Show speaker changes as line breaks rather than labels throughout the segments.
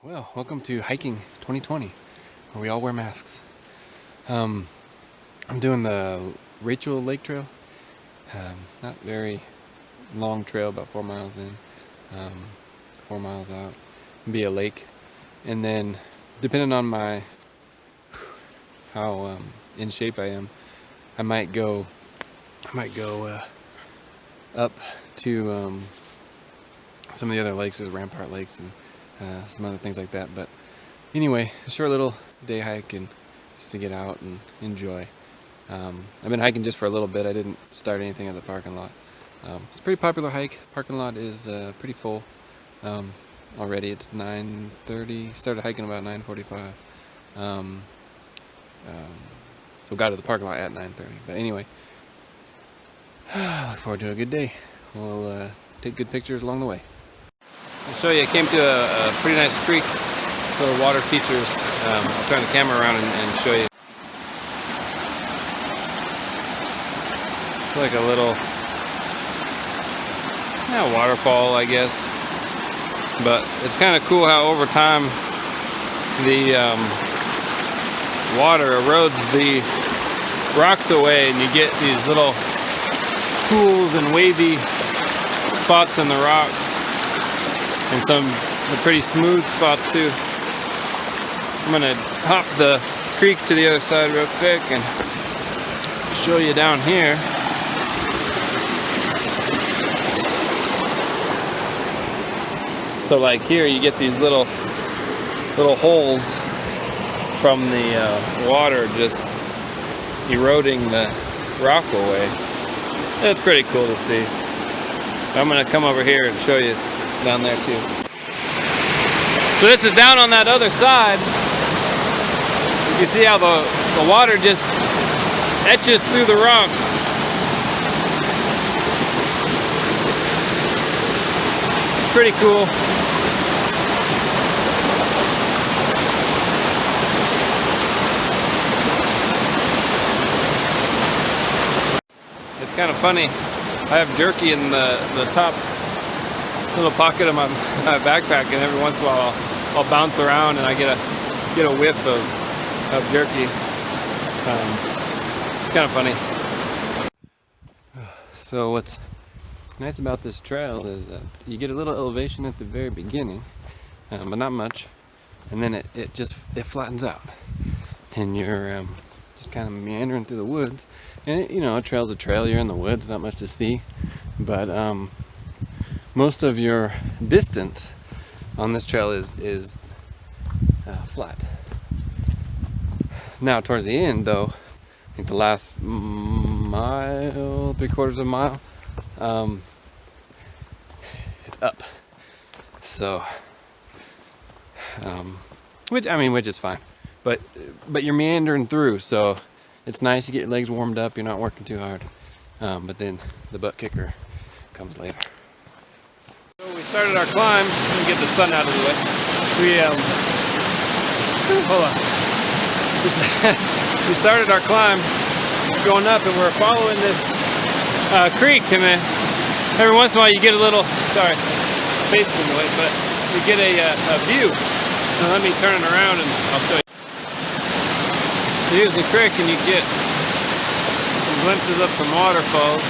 Well, welcome to Hiking 2020, where we all wear masks. I'm doing the Rachel Lake Trail. Not very long trail, about 4 miles in, 4 miles out. Be a lake, and then depending on how in shape I am, I might go up to some of the other lakes. There's Rampart Lakes and some other things like that. But anyway, a short little day hike and just to get out and enjoy. I've been hiking just for a little bit. I didn't start anything at the parking lot. It's a pretty popular hike. Parking lot is pretty full already. It's 9:30. Started hiking about 9:45. So got to the parking lot at 9:30. But anyway, look forward to a good day. We'll take good pictures along the way. I'll show you. I came to a pretty nice creek. Little water features. I'll turn the camera around and show you. It's like a little waterfall, I guess. But it's kind of cool how over time the water erodes the rocks away, and you get these little pools and wavy spots in the rock, and some pretty smooth spots too. I'm gonna hop the creek to the other side real quick and show you down here. So like here you get these little holes from the water just eroding the rock away. It's pretty cool to see. I'm gonna come over here and show you down there too. So this is down on that other side. You can see how the water just etches through the rocks. Pretty cool. It's kind of funny. I have jerky in the top little pocket of my backpack, and every once in a while I'll bounce around and I get a whiff of jerky. It's kind of funny. So what's nice about this trail is that you get a little elevation at the very beginning, but not much, and then it flattens out, and you're just kind of meandering through the woods. And a trail's a trail. You're in the woods, not much to see, but most of your distance on this trail is flat. Now towards the end, though, I think the last mile, 3/4 of a mile, it's up. So, which is fine, but you're meandering through, so it's nice to get your legs warmed up. You're not working too hard, but then the butt kicker comes later. So we started our climb. Let me get the sun out of the way. We started our climb going up, and we're following this creek, and then every once in a while you get a little, face in the way, but you get a view. So let me turn it around and I'll show you. So here's the creek, and you get some glimpses of some waterfalls.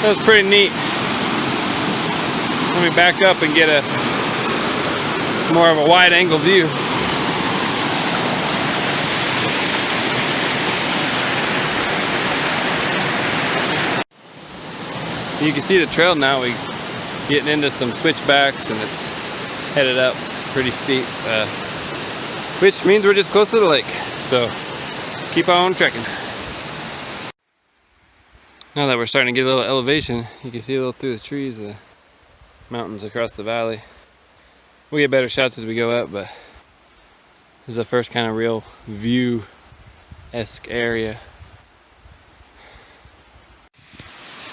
That was pretty neat. Let me back up and get a more of a wide angle view. You can see the trail now. We getting into some switchbacks, and it's headed up pretty steep, which means we're just close to the lake. So keep on trekking. Now that we're starting to get a little elevation, you can see a little through the trees, the mountains across the valley. We'll get better shots as we go up, but this is the first kind of real view-esque area.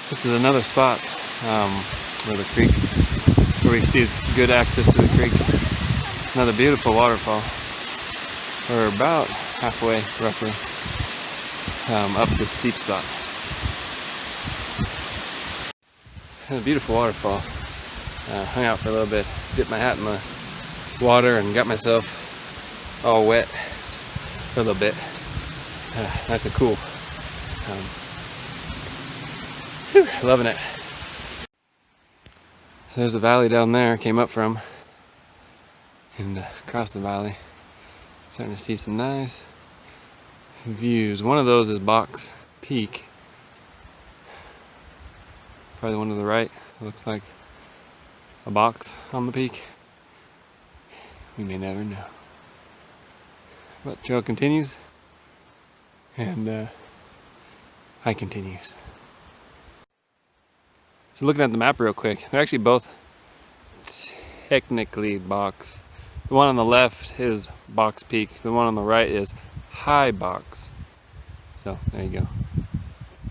This is another spot where the creek, where we see good access to the creek. Another beautiful waterfall. We're about halfway, roughly, up this steep spot. a beautiful waterfall. Hung out for a little bit, dipped my hat in the water and got myself all wet for a little bit. Nice and cool. Loving it. There's the valley down there I came up from, and across the valley starting to see some nice views. One of those is Box Peak, probably the one to the right. It looks like a box on the peak. We may never know. But trail continues, and hike continues. So looking at the map real quick, they're actually both technically Box. The one on the left is Box Peak. The one on the right is High Box. So there you go.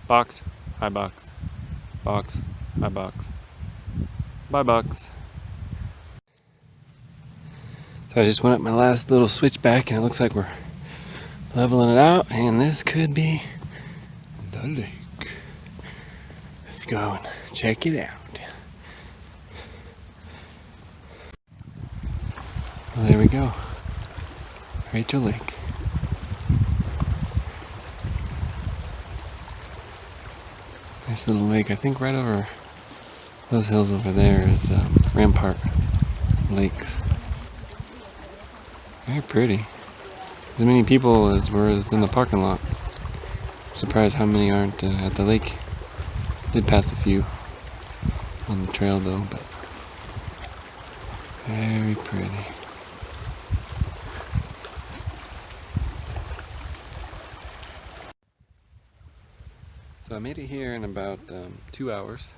Box, High Box, Box, High Box, Bye Box. So I just went up my last little switchback, and it looks like we're leveling it out, and this could be the lake. Let's go and check it out. Well, there we go. Rachel Lake. Nice little lake. I think right over those hills over there is Rampart Lakes. Very pretty. As many people as were in the parking lot. I'm surprised how many aren't at the lake. Did pass a few on the trail though, but very pretty. So I made it here in about 2 hours.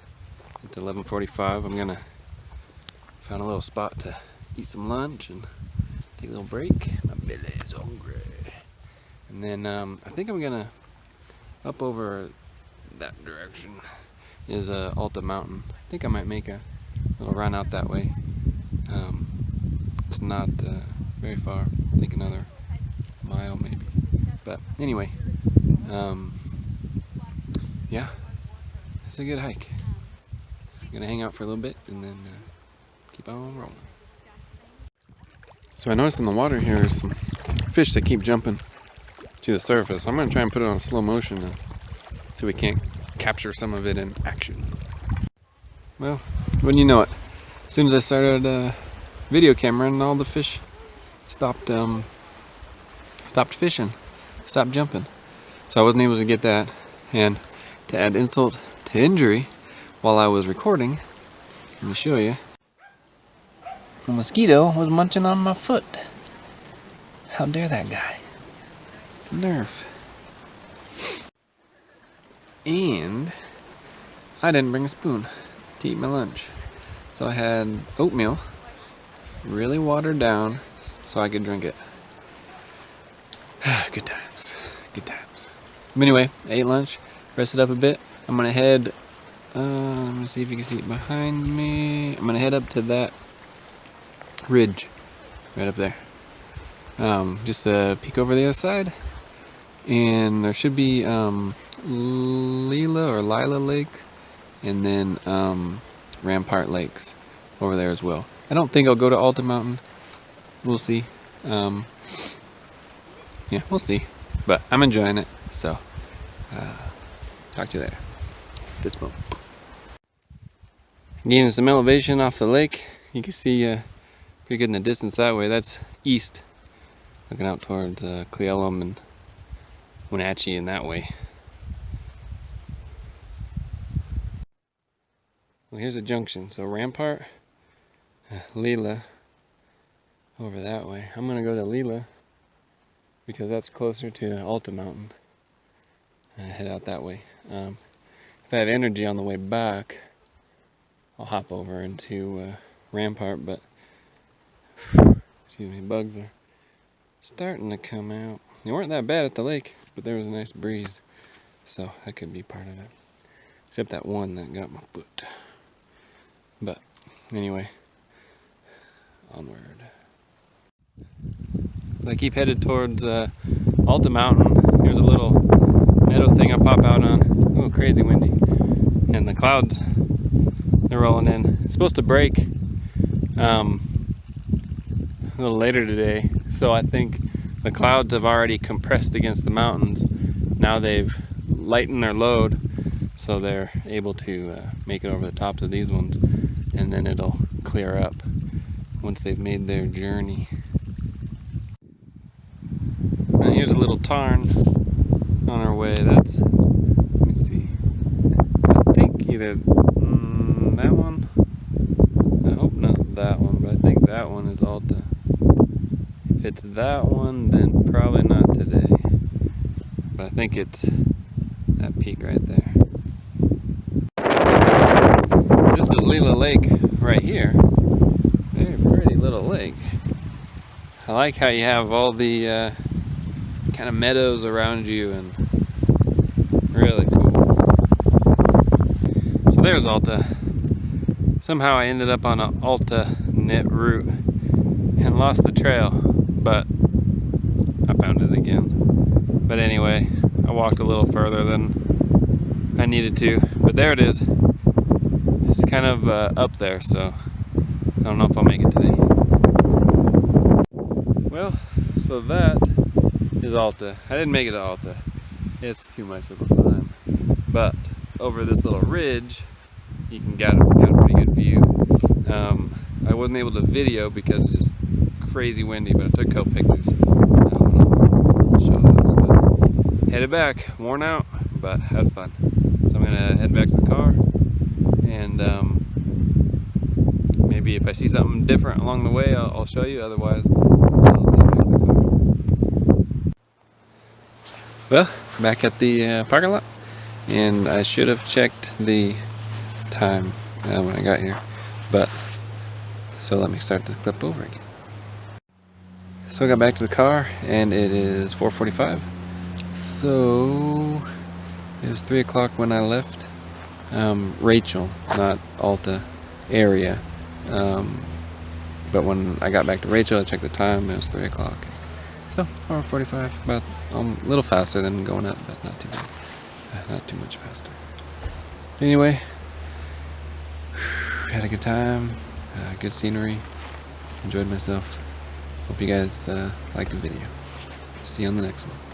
It's 11:45. I'm gonna find a little spot to eat some lunch and take a little break. My belly is hungry. And then I think I'm gonna up over that direction is Alta Mountain. I think I might make a little run out that way. It's not very far. I think another mile maybe. But anyway, yeah, it's a good hike. I'm gonna hang out for a little bit and then keep on rolling. So I noticed in the water here there's some fish that keep jumping to the surface. I'm gonna try and put it on slow motion so we can't capture some of it in action. Well, wouldn't you know it? As soon as I started video cameraing, all the fish stopped fishing, stopped jumping. So I wasn't able to get that. And to add insult to injury, while I was recording, let me show you. A mosquito was munching on my foot. How dare that guy? Nerve. And I didn't bring a spoon to eat my lunch. So I had oatmeal, really watered down, so I could drink it. Good times, good times. But anyway, I ate lunch, rested up a bit. I'm gonna head, let me see if you can see it behind me. I'm gonna head up to that ridge, right up there. Just a peek over the other side. And there should be Lila Lake, and then Rampart Lakes over there as well. I don't think I'll go to Alta Mountain. We'll see. Yeah, we'll see. But I'm enjoying it, so talk to you later. This moment. Gaining some elevation off the lake. You can see pretty good in the distance that way. That's east, looking out towards Cle Elum and Wenatchee in that way. Well, here's a junction. So Rampart, Lila, over that way. I'm gonna go to Lila because that's closer to Alta Mountain. And head out that way. If I have energy on the way back, I'll hop over into Rampart, but excuse me, bugs are starting to come out. They weren't that bad at the lake, but there was a nice breeze, so that could be part of it. Except that one that got my foot. But anyway, onward. I keep headed towards Alta Mountain. Here's a little meadow thing I pop out on. Oh, crazy windy. And the clouds They're rolling in. It's supposed to break a little later today, so I think the clouds have already compressed against the mountains. Now they've lightened their load, so they're able to make it over the tops of these ones, and then it'll clear up once they've made their journey. Now here's a little tarn on our way. That's, let me see, I think either that one, I hope not that one, but I think that one is Alta. If it's that one, then probably not today, but I think it's that peak right there. This is Lila Lake right here. Very pretty little lake. I like how you have all the kind of meadows around you, and really cool. So there's Alta. Somehow I ended up on an alternate route and lost the trail, but I found it again. But anyway, I walked a little further than I needed to, but there it is. It's kind of up there, so I don't know if I'll make it today. Well, so that is Alta. I didn't make it to Alta. It's too much of the sun. But over this little ridge, you can get a pretty good view. I wasn't able to video because it's just crazy windy, but I took a couple pictures. I don't know, I'll show those. But headed back, worn out, but had fun. So I'm gonna head back to the car, and maybe if I see something different along the way, I'll show you. Otherwise, I'll see you back in the car. Well, back at the parking lot, and I should have checked the time when I got here, but so let me start this clip over again. So I got back to the car, and it is 4:45. So it was 3 o'clock when I left Rachel, not Alta area. But when I got back to Rachel, I checked the time. It was 3 o'clock. So 4:45, about a little faster than going up, but not too bad. Not too much faster. Anyway, had a good time, good scenery, enjoyed myself. Hope you guys liked the video. See you on the next one.